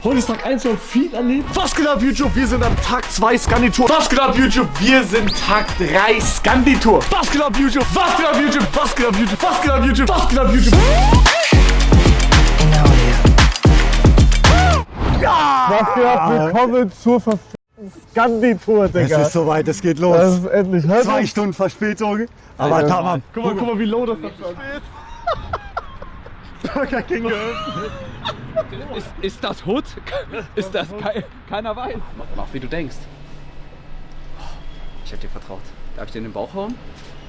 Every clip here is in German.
Heute ist Tag 1 und viel erlebt. Was geht ab, YouTube? Wir sind am Tag 2 Scandi-Tour. Was geht ab, YouTube? Wir sind Tag 3 Scandi-Tour. Was geht ab, YouTube? Was geht ab, YouTube? Was geht ab, YouTube? Was geht ab, YouTube? Was geht ab, YouTube? Ja! Was geht ab? Willkommen zur Scandi-Tour, Digga. Es ist soweit, es geht los. Das ist endlich. 2 Stunden Verspätung. Aber da mal. Guck mal, wie low das ist. Burger King geöffnet. Ist das Hood? Ist das keiner weiß? Mach wie du denkst. Ich hab dir vertraut. Darf ich dir in den Bauch hauen?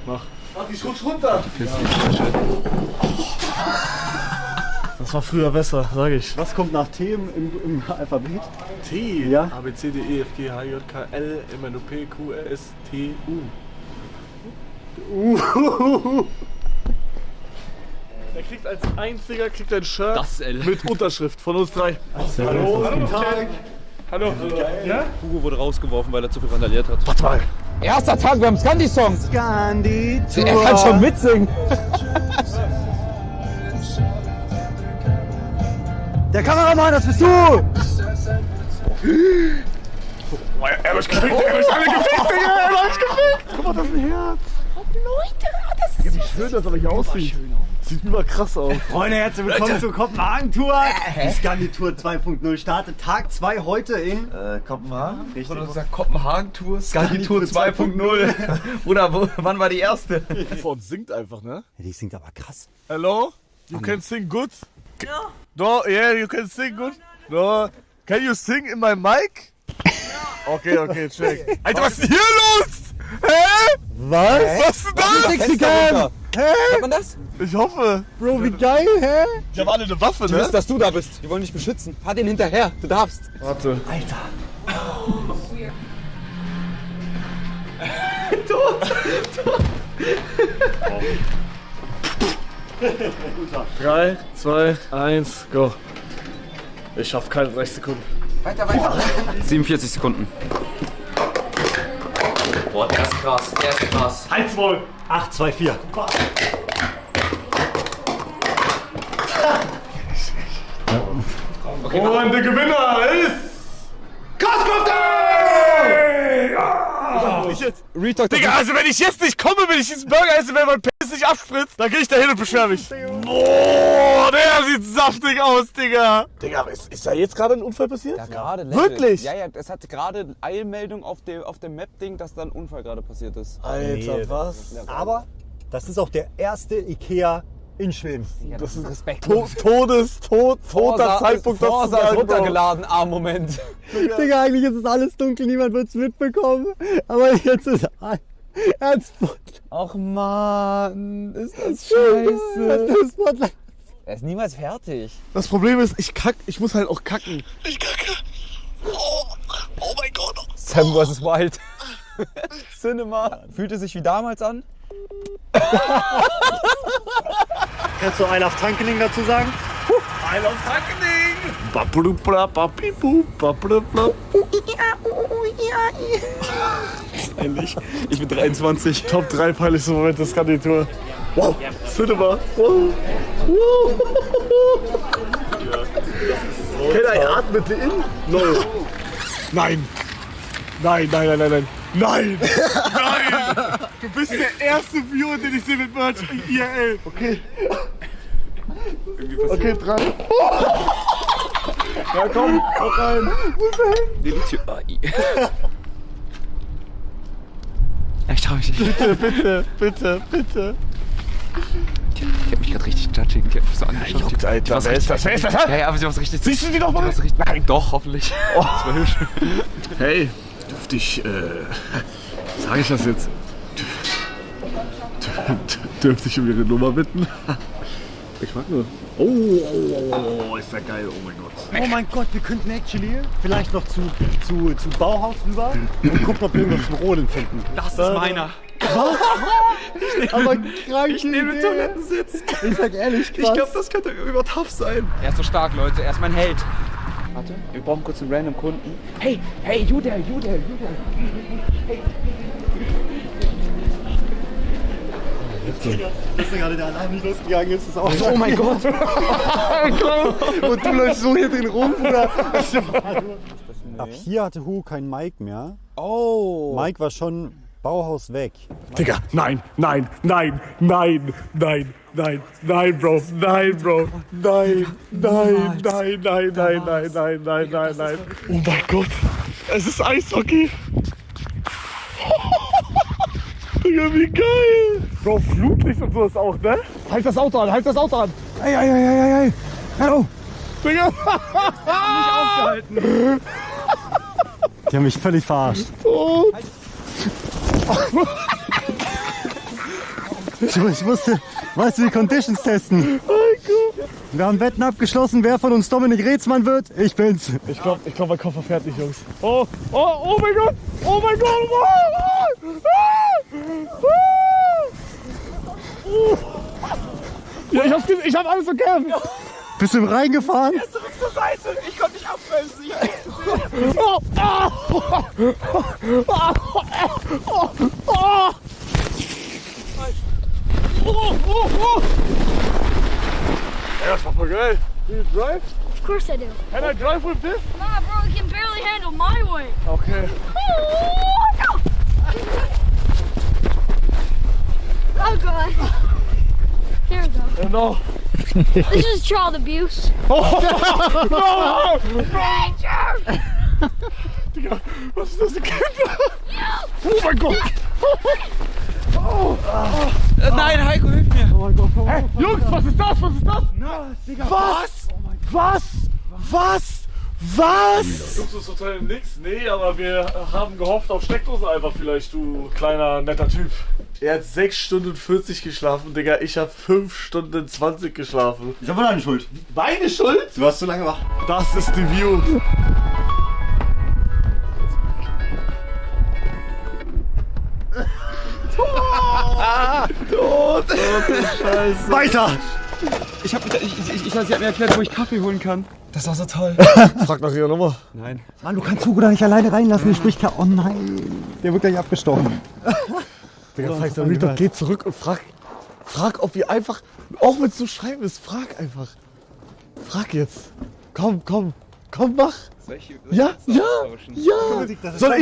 Mach die Schutz runter. Das war früher besser, sag ich. Was kommt nach T im Alphabet? T. Ja. A, B, C, D, E, F, G, H, J, K, L, M, N, O, P, Q, R, S, T, U. Er kriegt als einziger ein Shirt Das L. mit Unterschrift von uns 3. Hallo, guten Tag. Hallo. Ja? Hugo wurde rausgeworfen, weil er zu viel randaliert hat. Warte mal. Erster Tag, wir haben Scandi-Song. Scandi-Tour. Er kann schon mitsingen. Der Kameramann, das bist du! Er hat euch gefickt, er hat euch alle gefickt, Digga, er hat euch gefickt. Guck mal, das ist ein Herz. Leute, das ist Wie schön das aber hier aussieht. Sieht immer krass aus. Freunde, herzlich willkommen zur Kopenhagen-Tour. Die Scandi-Tour 2.0 startet Tag 2 heute in Kopenhagen. Richtig. Oder gesagt Kopenhagen-Tour, Scandi-Tour 2.0. Bruder, wann war die erste? Von uns singt einfach, ne? Ja, die singt aber krass. Hello? You can sing good? No, yeah, you can sing good. No, can you sing in my mic? Okay, check. Alter, was ist denn hier los? Hä? Was? Was ist denn das? Mexikan! Hört man das? Ich hoffe. Bro, wie geil, hä? Die haben alle eine Waffe, Die ne? wissen, dass du da bist. Die wollen dich beschützen. Fahr den hinterher. Du darfst. Warte. Alter. 3, 2, 1, go. Ich schaff keine 30 Sekunden. Weiter. 47 Sekunden. Boah, der ist krass. Halt's wohl. 8, 2, 4. Und der Gewinner ist... Retalk. Digga, also wenn ich jetzt nicht komme, wenn ich diesen Burger esse, wenn mein Piss nicht abspritzt, dann geh ich da hin und beschwer mich. Boah, der sieht saftig aus, Digga. Digga, ist da jetzt gerade ein Unfall passiert? Ja, gerade. Wirklich? Ja, es hat gerade Eilmeldung auf dem Map-Ding, dass da ein Unfall gerade passiert ist. Alter, was? Aber das ist auch der erste Ikea in Schweden. Ja, das ist Respekt. Toter Zeitpunkt, dass Forsa ist runtergeladen, Moment. Digga, eigentlich ist es alles dunkel, niemand wird es mitbekommen. Aber jetzt ist alles Ach man, ist das scheiße. das Spotlight. Er ist niemals fertig. Das Problem ist, ich muss halt auch kacken. Oh mein Gott. Sam vs. Wild. Cinema. Fühlt es sich wie damals an? Kannst du einen auf Tankeling dazu sagen? I love Hackening! Bablubla, babibu, bablubla. Endlich. Ich bin 23. Top 3 peinlichste Momente des Scandi-Tour. Wow, Cinema. Wow. Can I atmete in? No. Nein. Nein. Nein! Du bist der erste Viewer, den ich sehe mit Merch IRL. Okay. Okay, 3. Ja, komm rein. Ich trau mich nicht. Bitte. Ich hab mich gerade richtig judging. Ich hab mich so angeschaut. Alter, wer ist das? Ja, aber sie was richtig. Siehst du die noch mal? Nein, doch, hoffentlich. Das war hübsch. Hey, dürfte ich, sag ich das jetzt? Dürfte ich um Ihre Nummer bitten? Ich mag nur. Oh, ist der geil, oh mein Gott. Oh mein Gott, wir könnten actually vielleicht noch zu Bauhaus rüber und gucken, ob wir irgendwas zum Rodeln finden. Das ist meiner. Aber krank. Ich nehme den Toilettensitz. Ich sag ehrlich, krass. Ich glaube, das könnte übertough sein. Er ist so stark, Leute. Er ist mein Held. Warte, wir brauchen kurz einen random Kunden. Hey, you there. Dass gerade der Alarm nicht losgegangen ist, ist auch Oh mein Gott. Und du läufst so hier drin rum, Bruder. Ab hier hatte Hu kein Mike mehr. Oh. Mike war schon Bauhaus weg. Digga, nein, nein, nein, nein, nein, nein, nein, Bro, nein, Bro, nein, nein, nein, nein, nein, nein, nein, nein, nein, nein. Oh mein Gott, es ist Eishockey. Digga, wie geil. Bro, Flutlicht und sowas auch, ne? Halt das Auto an, halt das Auto an. Ey. Hallo. Digga. Nicht aufgehalten. Die haben mich völlig verarscht. Oh. Ich musste, weißt du, die Conditions testen. Wir haben Wetten abgeschlossen, wer von uns Dominik Reetzmann wird. Ich bin's. Ich glaub, mein Koffer fährt nicht, Jungs. Oh mein Gott, oh mein Gott. Ja, ich hab alles verkehrt. Bist du im Rhein gefahren? Zurück zur Seite. Ich konnte nicht abbremsen. Ja, das war voll geil. Do you drive? Of course I do. Can I drive with this? Nah, bro, you can barely handle my weight. Okay. Oh, God. Here we go. No. This is child abuse. Ranger! Digga, was ist das für Kinder? Oh mein Gott. Nein, Heiko, hilf mir. Hä? Jungs, was ist das? Was ist das? Was? Was? Jungs, das Hotel nix? Nee, aber wir haben gehofft auf Steckdose einfach vielleicht, du kleiner, netter Typ. Er hat 6 Stunden 40 geschlafen, Digga. Ich habe 5 Stunden 20 geschlafen. Ist aber deine Schuld. Meine Schuld? Du warst zu lange wach. Das ist die View. Scheiße. Weiter! Sie hat mir erklärt, wo ich Kaffee holen kann. Das war so toll. Frag nach ihrer Nummer. Nein. Mann, du kannst Hugo da nicht alleine reinlassen. Der spricht klar. Oh nein. Der wird gleich abgestochen. Digga, zeig doch nicht, geh zurück und frag, ob ihr einfach, auch wenn es so schreiben ist, frag einfach. Frag jetzt. Komm, mach. Ja. Soll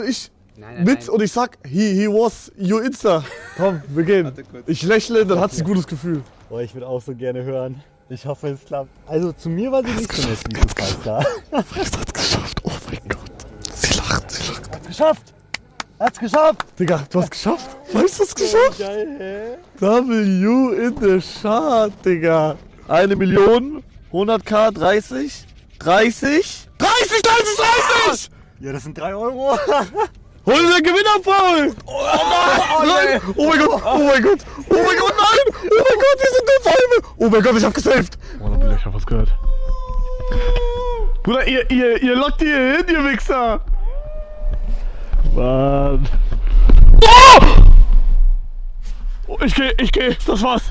ich mit und ich sag, he was your Insta. Komm, wir gehen. Ich lächle, dann hat sie ein gutes Gefühl. Oh, ich würde auch so gerne hören. Ich hoffe, es klappt. Also zu mir war sie nicht so nett, wie du weißt, klar. Es hat geschafft, oh mein Gott. Sie lacht. Geschafft! Hat's geschafft! Digga, du hast geschafft? Weißt du, es geschafft? Geil, hä? W in the chart, Digga. 1 Million, 100k, 30. Ja, das sind 3 Euro. Hol den Gewinner, Paul! Nein! Oh mein Gott, nein! Oh mein Gott, wir sind in Palme! Oh mein Gott, ich hab gesaved! Oh, Bruder, ich hab was gehört. Bruder, ihr lockt hier hin, ihr Wichser! Mann. Oh, ich geh, das war's.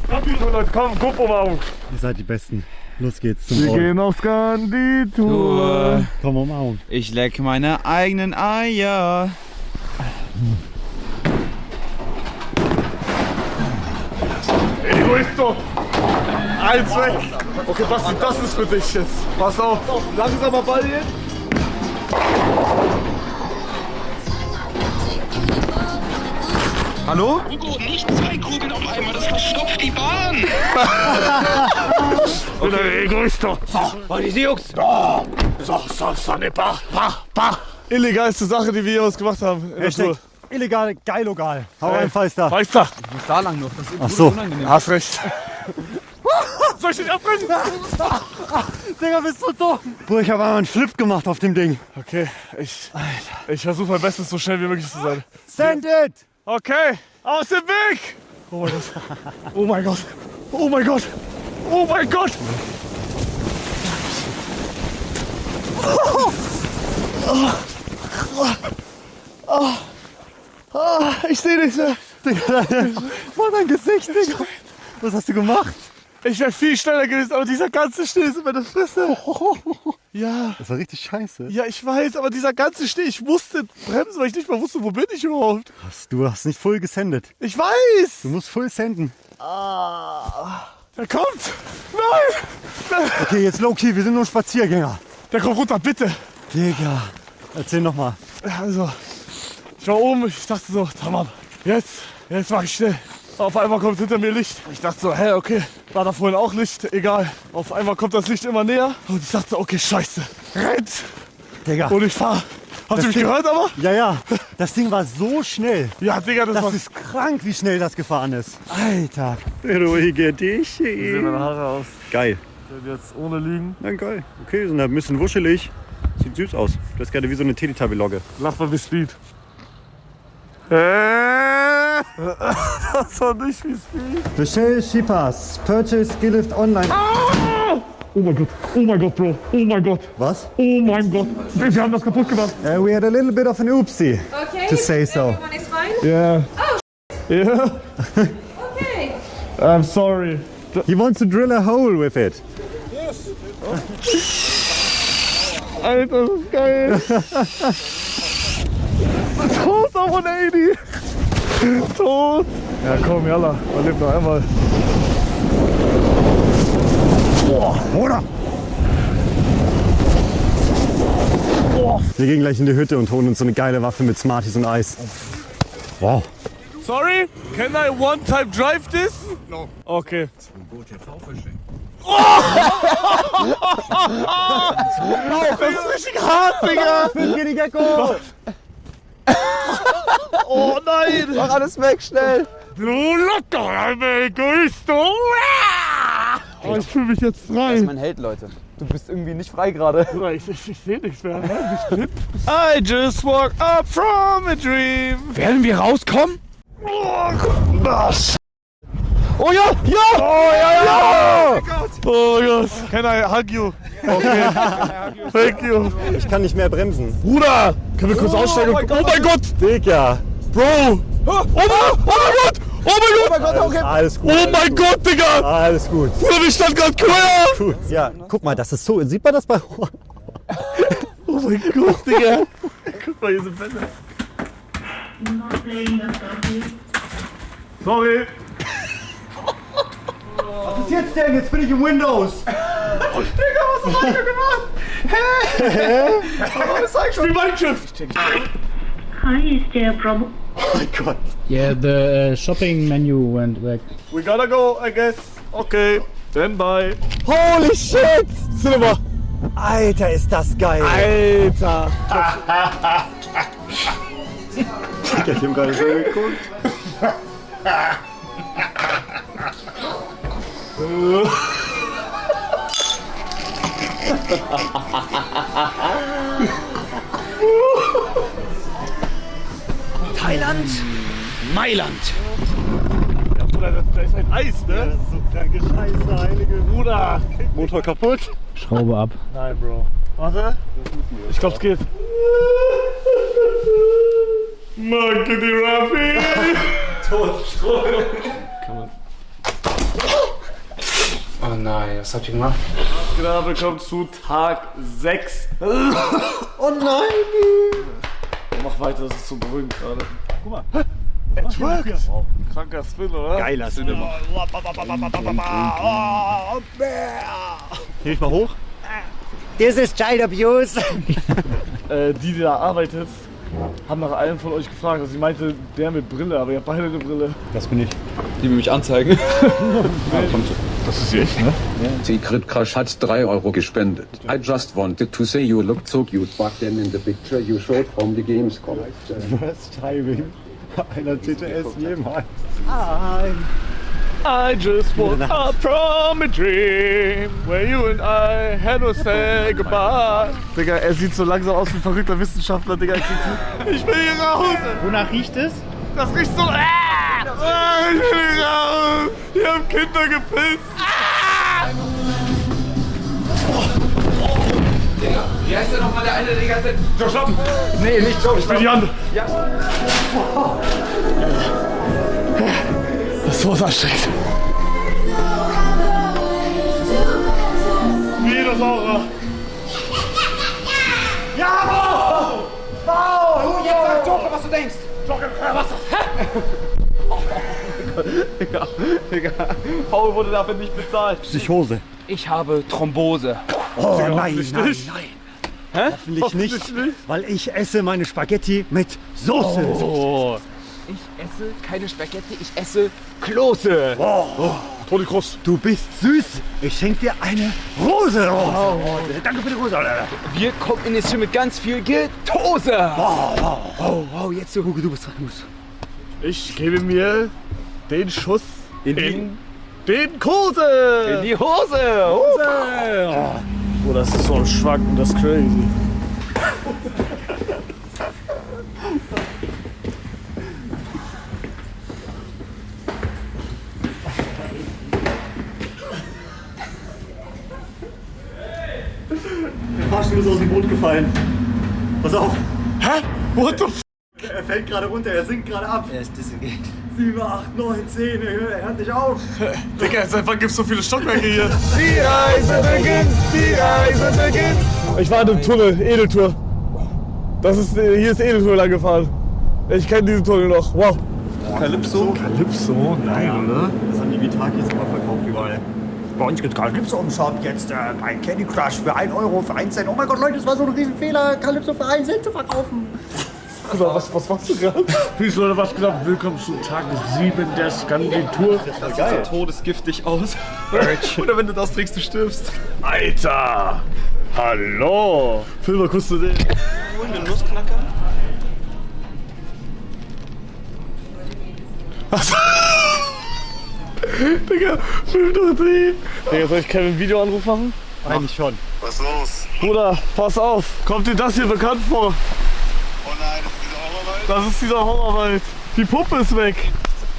Leute, komm, Umarmung. Ihr seid die Besten. Los geht's zum Wir Ort. gehen auf Skanditour. Komm, Umarmung. Ich leck meine eigenen Eier. Egoisto! Eins weg! Okay, Basti, das ist für dich jetzt. Pass auf, langsamer Ball jetzt. Hallo? Hugo, nicht 2 Kugeln auf einmal, das verstopft die Bahn. Okay, Egoisto! Oh, diese Jungs! So, ne, pa. Illegalste Sache, die wir jemals gemacht haben in der Tour. Illegal, geilogal. Hau rein, Feister. Feister! Ich muss da lang noch, das ist Ach so. unangenehm. Hast recht. Soll ich dich abbrechen? Digga, bist du dumm? Bruder, ich habe einmal einen Flip gemacht auf dem Ding. Okay, ich versuche mein Bestes, so schnell wie möglich zu sein. Send it! Okay, aus dem Weg! Oh mein Gott! Oh mein Gott! Oh mein Gott! Ich sehe nichts mehr. Digga, vor dein Gesicht, Digga. Was hast du gemacht? Ich wäre viel schneller gewesen, aber dieser ganze Schnee ist in meiner Fresse. Ja. Das war richtig scheiße. Ja, ich weiß, aber dieser ganze Schnee, ich musste bremsen, weil ich nicht mal wusste, wo bin ich überhaupt. Du hast nicht full gesendet. Ich weiß. Du musst full senden. Der kommt. Nein. Okay, jetzt low-key, wir sind nur Spaziergänger. Der kommt runter, bitte. Digga, erzähl nochmal. Also, ich war oben, ich dachte so, tamam, jetzt mach ich schnell. Auf einmal kommt hinter mir Licht. Ich dachte so, hä, okay, war da vorhin auch Licht, egal. Auf einmal kommt das Licht immer näher und ich dachte, okay, scheiße, rennt. Digga. Und ich fahr. Habt ihr mich gehört aber? Ja, das Ding war so schnell. Ja, Digga, das war... Das ist krank, wie schnell das gefahren ist. Alter. Ruhige dich. Wie sehen meine Haare aus? Geil. Jetzt ohne Lügen. Ja, geil. Okay, sind ein bisschen wuschelig. Sieht süß aus. Das ist gerade wie so eine Teletubby-Logge. Lass mal wie Speed. Das war nicht wie Speed. Bestell Skipass. Purchase Skilift online. Oh mein Gott, Bro. Oh mein Gott. Was? Oh mein Gott. Wir haben das kaputt gemacht. We had a little bit of an oopsie. Okay. To say so. Everyone is fine? Yeah. Yeah. Okay. I'm sorry. He wants to drill a hole with it. Alter, das ist geil. Tot auf 180. Tot. Ja, komm, yalla. Man lebt noch einmal. Boah, oder? Wir gehen gleich in die Hütte und holen uns so eine geile Waffe mit Smarties und Eis. Wow. Sorry, can I one time drive this? No. Okay. Das ist richtig hart, Digga. Hier die Gecko. Oh nein. Mach alles weg, schnell! Du locker, mein Egoist. Oh, ich fühle mich jetzt Er frei. ist mein Held, Leute. Du bist irgendwie nicht frei gerade. Bruder, ich sehe nichts mehr. I just woke up from a dream. Werden wir rauskommen? Oh ja, ja! Oh ja, ja! Oh Gott. Can I hug you? Okay. Thank you. Ich kann nicht mehr bremsen. Bruder, können wir kurz aussteigen? Oh mein Gott! Digga. Bro! Oh mein Gott! Oh mein Gott! Alles gut. Oh mein Gott, Digga! Alles gut. Bruder, ich stand gerade quer! Gut. Ja, guck mal, das ist so. Sieht man das bei. Oh mein Gott, Digga! Guck mal, hier sind Bänder. Sorry! Was ist jetzt denn? Jetzt bin ich im Windows. Digga, was hast du gemacht? Hä? Was sagst du? Spiel Minecraft! Hi, is there a problem? Oh mein Gott. Yeah, the shopping menu went back. We gotta go, I guess. Okay, then bye. Holy shit! Cinema! Alter, ist das geil. Alter! Ich hab gerade so geguckt. Thailand, Mailand. Ja, Bruder, das ist ein Eis, ne? Das ist so kranke Scheiße, heilige Bruder! Motor kaputt. Schraube ab. Nein, Bro. Warte. Ich glaub, es geht. Danke, die Raffi! Oh nein, was habt ihr gemacht? Genau, willkommen zu Tag 6. Oh nein. Mach weiter, das ist so beruhigend gerade. Guck mal. Er twerkt. Wow. Kranker Spin, oder? Geiler Cinema. Heb ich mal hoch. This is child abuse. Die da arbeitet, haben nach einem von euch gefragt. Also sie meinte, der mit Brille, aber ihr habt beide eine Brille. Das bin ich. Die will mich anzeigen. Das ist sie echt, ne? Secret Crush hat 3 Euro gespendet. I just wanted to say you looked so cute back then in the picture you showed from the Gamescom. Worst Timing einer TTS jemals. I just woke up from a dream where you and I had to say goodbye. Digga, er sieht so langsam aus wie ein verrückter Wissenschaftler, Digga. Ich will hier raus! Wonach riecht es? Das riecht so... Ich will hier raus! Hier haben Kinder gepisst! Digga, wie heißt der nochmal der eine, der die ganze Zeit... Joe Schlappen! Nee, nicht Joe, ich bin Jan! Ja. Das war so anstrengend. Wie das auch. was du denkst. Digga. Paul wurde dafür nicht bezahlt. Psychose. Ich habe Thrombose. Oh nein, nein, nicht. nein. Hä? Hoffentlich nicht, weil ich esse meine Spaghetti mit Soße. Oh. Ich esse keine Spaghetti, ich esse Klose. Toni Kroos. Du bist süß. Ich schenke dir eine Rose. Danke für die Rose. Wir kommen in das Film mit ganz viel Getose. Wow, jetzt so, Hugo, du bist dran. Ich gebe mir den Schuss In den Kose. in die Hose. Oh, das ist so ein Schwanken, das ist crazy. Der Fahrstuhl ist aus dem Boot gefallen. Pass auf. Hä? What the f***? Er fällt gerade runter, er sinkt gerade ab. Er ist disengaged. 7, 8, 9, 10, er hört nicht auf. Digga, seit wann gibt's so viele Stockwerke hier? Die Reise beginnt, die Reise beginnt. Ich war in einem Tunnel, Edeltour. Hier ist Edeltour lang gefahren. Ich kenne diesen Tunnel noch. Wow. Calypso? Calypso? Nein, ne? Das haben die Vitakis immer verkauft überall. Bei uns gibt's Calypso im Shop jetzt bei Candy Crush für 1 Euro, für 1 Cent. Oh mein Gott, Leute, das war so ein Riesenfehler, Calypso für 1 Cent zu verkaufen. Was machst du gerade? Peace, Leute, was gesagt? Willkommen zu Tag 7 der Skanditur. Das sieht so todesgiftig aus. Oder wenn du das trinkst, du stirbst. Alter! Hallo! Film, mal kurz zu den. Holen wir einen Nussknacker? Digga, film doch den! Digga, soll ich Kevin Videoanruf machen? Eigentlich schon. Was ist los? Bruder, pass auf! Kommt dir das hier bekannt vor? Oh nein, das ist dieser Horrorwald. Das ist dieser Horrorwald. Die Puppe ist weg.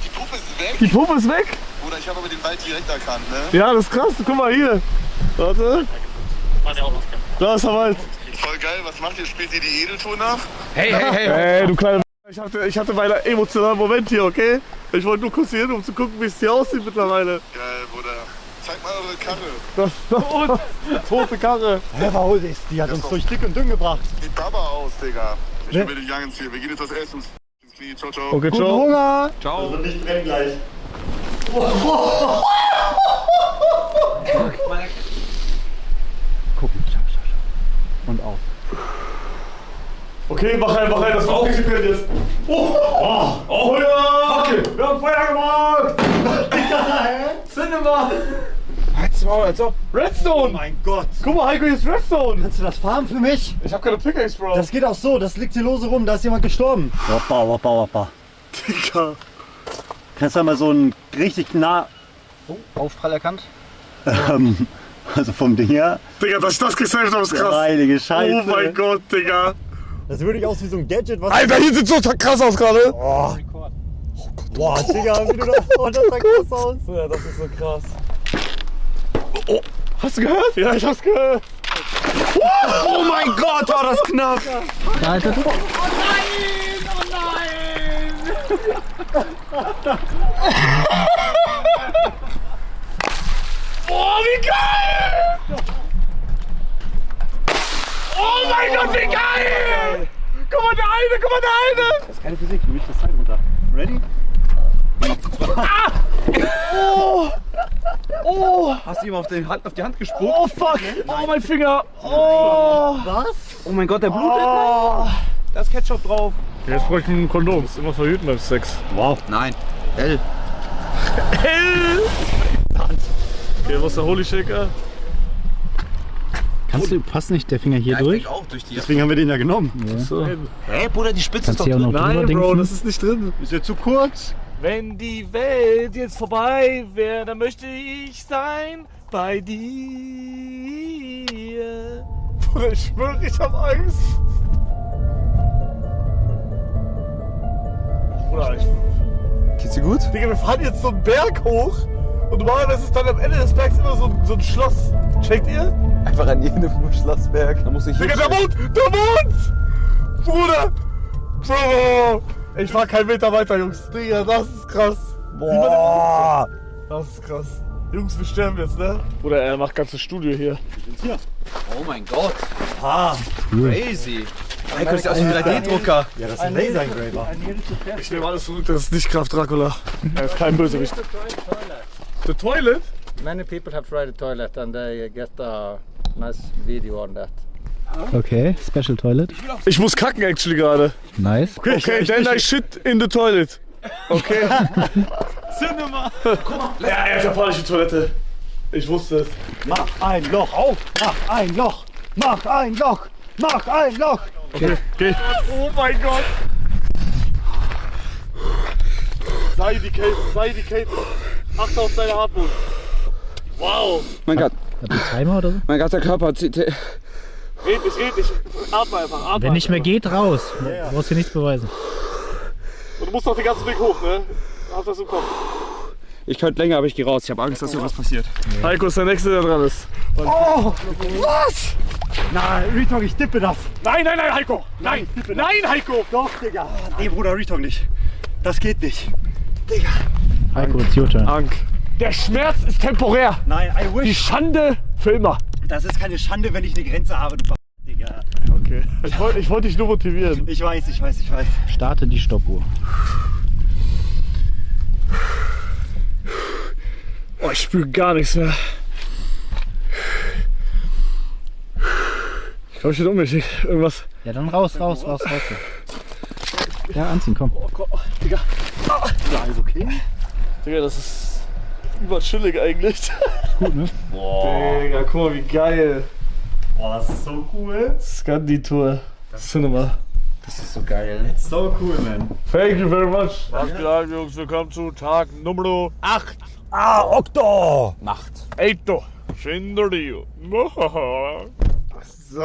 Die Puppe ist weg. Die Puppe ist weg? Bruder, ich habe aber den Wald direkt erkannt, ne? Ja, das ist krass. Guck mal hier. Warte. Da ist der Wald. Voll geil, was macht ihr? Spielt ihr die Edeltour nach? Hey, hey, hey. Ey, du kleine. Ich hatte meinen emotionalen Moment hier, okay? Ich wollte nur kurz hier hin, um zu gucken, wie es hier aussieht mittlerweile. Geil, Bruder. Zeig mal eure Karre. Das tote Karre. Hä, warum ist die? Hat uns durch dick und dünn gebracht. Sieht Baba aus, Digga. Ich Ne? bin mit den Youngens hier. Wir gehen jetzt was essen. Ins Knie. Ciao, ciao. Okay, Guten ciao. Hunger. Ciao. Also nicht brennen gleich. Gucken. Schau. Und auf. Okay, mach rein, das ist aufgeklärt jetzt. Oh ja! Okay. Wir haben Feuer gemacht! Cinema! Halt's Maul, als ob. Redstone! Oh mein Gott. Guck mal, Heiko, hier ist Redstone! Kannst du das farmen für mich? Ich hab keine Pickaxe, Bro. Das geht auch so, das liegt hier lose rum, da ist jemand gestorben. Hoppa. Digga. Kannst du mal so ein richtig nah, Aufprall erkannt? also vom Ding her, Digga, dass ich das gesaved habe, ist krass. heilige Scheiße. Oh mein Gott, Digga. Das würde ich aus wie so ein Gadget, was... Alter, hier sieht so krass aus gerade. Boah, Digga, wie du das... Oh, das sah krass aus. Ja, das ist so krass. Oh, hast du gehört? Ja, ich hab's gehört. Oh mein Gott, war das knapp! Alter, du. Oh, wie geil! Oh mein Gott, wie geil! Guck mal, der eine! Das ist keine Physik, du mischst das Zeit runter. Ready? Hast du ihm auf die Hand gespuckt? Oh fuck! Oh, mein Finger! Oh! Was? Oh mein Gott, der blutet. Da ist Ketchup drauf. Jetzt brauche ich ein Kondom. Das ist immer verhüten beim Sex. Wow. Nein. L. Okay, wo ist der Holy Shaker? Passt nicht der Finger hier durch? Auch durch die. Deswegen haben wir den ja genommen. So. Hey, Bruder, die Spitze ist Kannst doch du hier auch drin. noch drüber Nein, Bro, denken? das ist nicht drin. Ist ja zu kurz. Wenn die Welt jetzt vorbei wäre, dann möchte ich sein bei dir. Bruder, ich schwöre, ich hab Angst. Bruder, Geht's dir gut? Digga, wir fahren jetzt so einen Berg hoch und normalerweise ist dann am Ende des Bergs immer so ein Schloss. Checkt ihr? Einfach an jedem Schlossberg. Da muss ich hier. Digga, der Mond! Der Mond! Bruder! Bro! Ich fahr keinen Meter weiter, Jungs. Digga, das ist krass. Boah. Das ist krass. Jungs, wir sterben jetzt, ne? Bruder, er macht ganzes Studio hier. Oh mein Gott. Ah. Crazy. Heiko, das ist aus dem 3D-Drucker. Ja, das ist ein Laser Engraver. Ich nehme alles zurück, das ist nicht Graf Dracula. Er ist kein Bösewicht. The toilet? Many people have tried the toilet and they get a nice video on that. Okay, Special Toilet. Ich muss kacken actually gerade. Nice. Okay, then I shit in the toilet. Okay. Cinema. Ja, er hat japanische Toilette. Ich wusste es. Mach ein Loch auf! Mach ein Loch! Mach ein Loch! Mach ein Loch! Okay. Oh mein Gott. Sei die Kate. Achte auf deine Atmung. Wow. Mein Gott, Hat die Timer oder so? mein ganzer Körper zieht. Red nicht. Atme einfach. Wenn nicht mehr geht, raus. Du brauchst dir nichts beweisen. Und du musst doch den ganzen Weg hoch, ne? Hab das im Kopf. Ich könnte länger, aber ich gehe raus. Ich habe Angst, dass irgendwas passiert. Heiko ist der Nächste, der dran ist. Oh! Was? Nein, Retalk, ich dippe das. Nein, Heiko! Nein, Heiko! Doch, Digga. Nee, Bruder, Retalk nicht. Das geht nicht. Digga. Heiko, it's your turn. Ank. Der Schmerz ist temporär. Nein, I wish. Die Schande für immer. Das ist keine Schande, wenn ich eine Grenze habe, du Digga. Okay. Ich wollte dich nur motivieren. Ich weiß. Starte die Stoppuhr. Oh, ich spüre gar nichts mehr. Ich glaube, ich bin unmächtig. Irgendwas. Ja, dann raus. Ja, anziehen, komm. Oh Gott, Digga. Ja, ist okay. Digga, das ist überchillig eigentlich. Gut, ne? Boah. Digga, guck mal, wie geil. Boah, das ist so cool. Scandi-Tour. Cinema. Das ist so geil. So cool, man. Thank you very much. Was geht ab, Jungs? Willkommen zu Tag Nummer 8. Ah, Okto! Macht. Eito. Schinderio. So.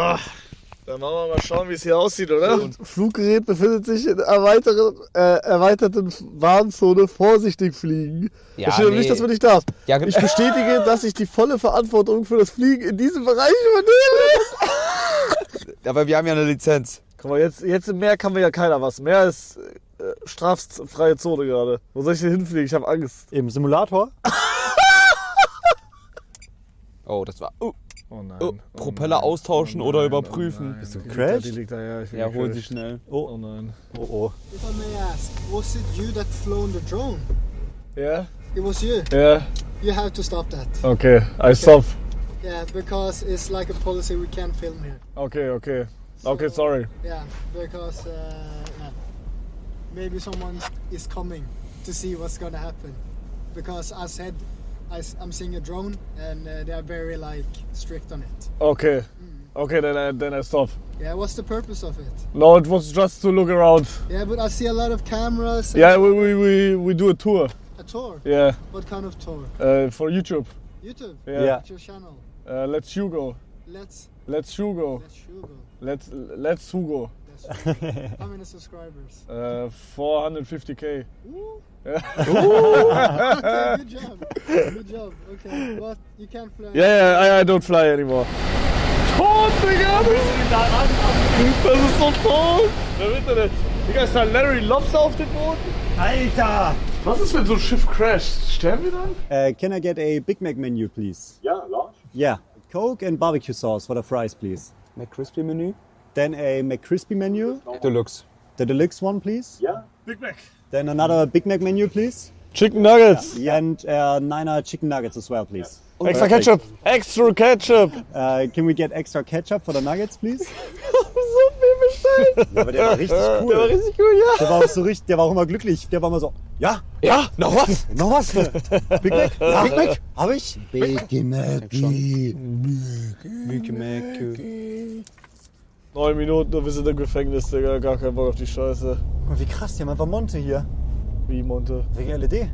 Dann machen wir mal schauen, wie es hier aussieht, oder? Fluggerät befindet sich in erweiterten Warnzone. Vorsichtig fliegen. Ja, Das steht nicht, dass man nicht darf. Ja, Ich bestätige, dass ich die volle Verantwortung für das Fliegen in diesem Bereich übernehme. Aber wir haben ja eine Lizenz. Guck mal, jetzt im Meer kann mir ja keiner was. Meer ist straffreie Zone gerade. Wo soll ich denn hinfliegen? Ich habe Angst. Im Simulator? Oh, das war. Oh nein. Propeller austauschen oder überprüfen. Bist du Die gecrashed? liegt da, ja. Ich bin Ja, hol gecrashed. sie schnell. Oh nein. Oh, oh. If I may ask, was it you that flown the drone? Yeah? It was you. Yeah. You have to stop that. Okay, I stop. Yeah, because it's like a policy we can't film here. Okay. Okay, sorry. Yeah, because yeah, maybe someone is coming to see what's gonna happen. Because I said I'm seeing a drone and they are very like strict on it. Okay. Okay, then I stop. Yeah, what's the purpose of it? No, it was just to look around. Yeah, but I see a lot of cameras. Yeah, we do a tour. A tour? Yeah. What kind of tour? For YouTube. YouTube? Yeah. What's your channel? Let's Hugo. Let's Hugo. Hugo. Let's Hugo. How many subscribers? 450k. Ooh. Yeah. Okay, good job. Okay, but you can't fly. Yeah, I don't fly anymore. Tot, Digga! Das ist so tot! Wer will denn jetzt? Digga, ist da Larry Lobster auf dem Boden? Alter! Was ist, wenn so ein Schiff crasht? Sterben wir dann? Can I get a Big Mac menu, please? Ja, large. Yeah. Coke and barbecue sauce for the fries, please. McCrispy Menü. Then a McCrispy menu. Deluxe. The deluxe one, please. Ja. Big Mac. Then another Big Mac menu, please. Chicken Nuggets. And Niner chicken nuggets as well, please. Extra Ketchup. Extra Ketchup. Can we get extra ketchup for the nuggets, please? So viel bestellt. Ja, aber der war richtig cool. Der war richtig cool, ja. Der war auch so richtig, der war auch immer glücklich. Der war immer so, ja, Ja, noch was? noch was? Big Mac? Ja, Big Mac? Hab ich? Big Mac. Big Mac. 9 Minuten und wir sind im Gefängnis, Digga. Gar kein Bock auf die Scheiße. Guck mal, wie krass, die haben einfach Monte hier. Wie, Monte? Wegen LED.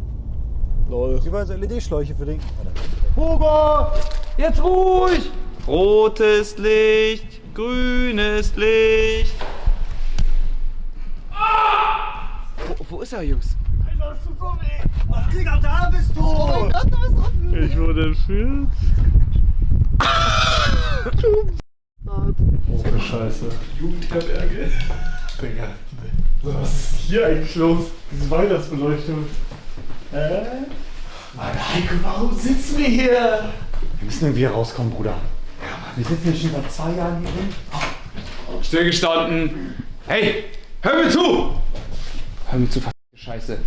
Lol. Überall so LED-Schläuche für den. Hugo! Jetzt ruhig! Rotes Licht, grünes Licht. Wo ist er, Jungs? Ach, Digga, da bist du! Oh mein Gott, du bist offen! Ich wurde entführt. Oh, für Scheiße. Jugendherberge. Digga. Was ist hier eigentlich los? Diese Weihnachtsbeleuchtung. Mann, Heiko, warum sitzen wir hier? Wir müssen irgendwie hier rauskommen, Bruder. Wir sitzen hier schon seit 2 Jahren hier drin. stillgestanden. Hey, hör mir zu! Hör mir zu, verdammte Scheiße.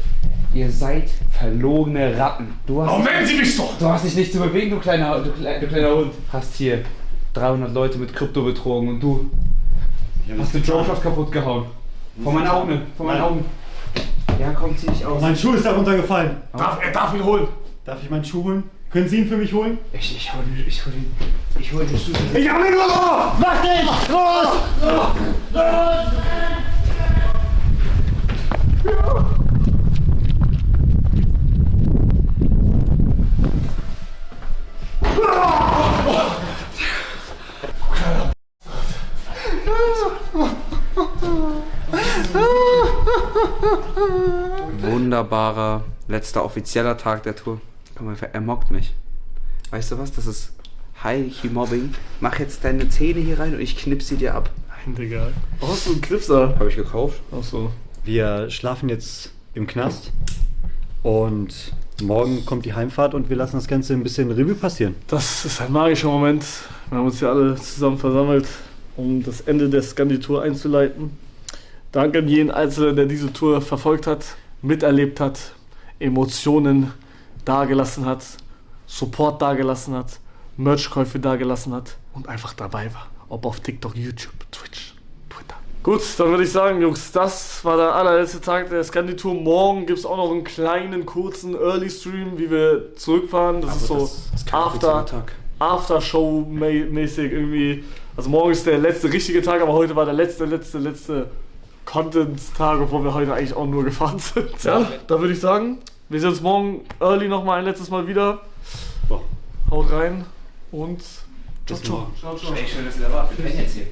Ihr seid verlogene Ratten. Warum melden Sie mich so? Du hast dich nicht zu bewegen, du kleiner Hund. Hast hier 300 Leute mit Krypto betrogen und du hast den Dropshop kaputt gehauen. Vor meinen Augen, Ja, komm, zieh dich aus. Mein Schuh ist da runtergefallen. Er darf ihn holen. Darf ich meinen Schuh holen? Können Sie ihn für mich holen? Ich hol den Schuh. Ich hab ihn los! Mach dich! Los! Los! Wunderbarer letzter offizieller Tag der Tour. Guck mal, er mockt mich. Weißt du was? Das ist High-Key-Mobbing. Mach jetzt deine Zähne hier rein und ich knips sie dir ab. Nein, Digga. Brauchst du einen Clipser? Habe ich gekauft. Ach so. Wir schlafen jetzt im Knast und morgen kommt die Heimfahrt und wir lassen das Ganze ein bisschen Revue passieren. Das ist ein magischer Moment. Wir haben uns hier alle zusammen versammelt, um das Ende der Scandi-Tour einzuleiten. Danke an jeden Einzelnen, der diese Tour verfolgt hat, miterlebt hat, Emotionen dagelassen hat, Support dagelassen hat, Merchkäufe dagelassen hat und einfach dabei war. Ob auf TikTok, YouTube, Twitch, Twitter. Gut, dann würde ich sagen, Jungs, das war der allerletzte Tag der Scandi-Tour. Morgen gibt es auch noch einen kleinen, kurzen Early-Stream, wie wir zurückfahren. Das ist so After-Show-mäßig irgendwie. Also morgen ist der letzte richtige Tag, aber heute war der letzte Content-Tag, obwohl wir heute eigentlich auch nur gefahren sind. Ja, da würde ich sagen, wir sehen uns morgen early nochmal ein letztes Mal wieder. So. Haut rein und ciao, ciao. Schönes Level. Wir pennen jetzt hier.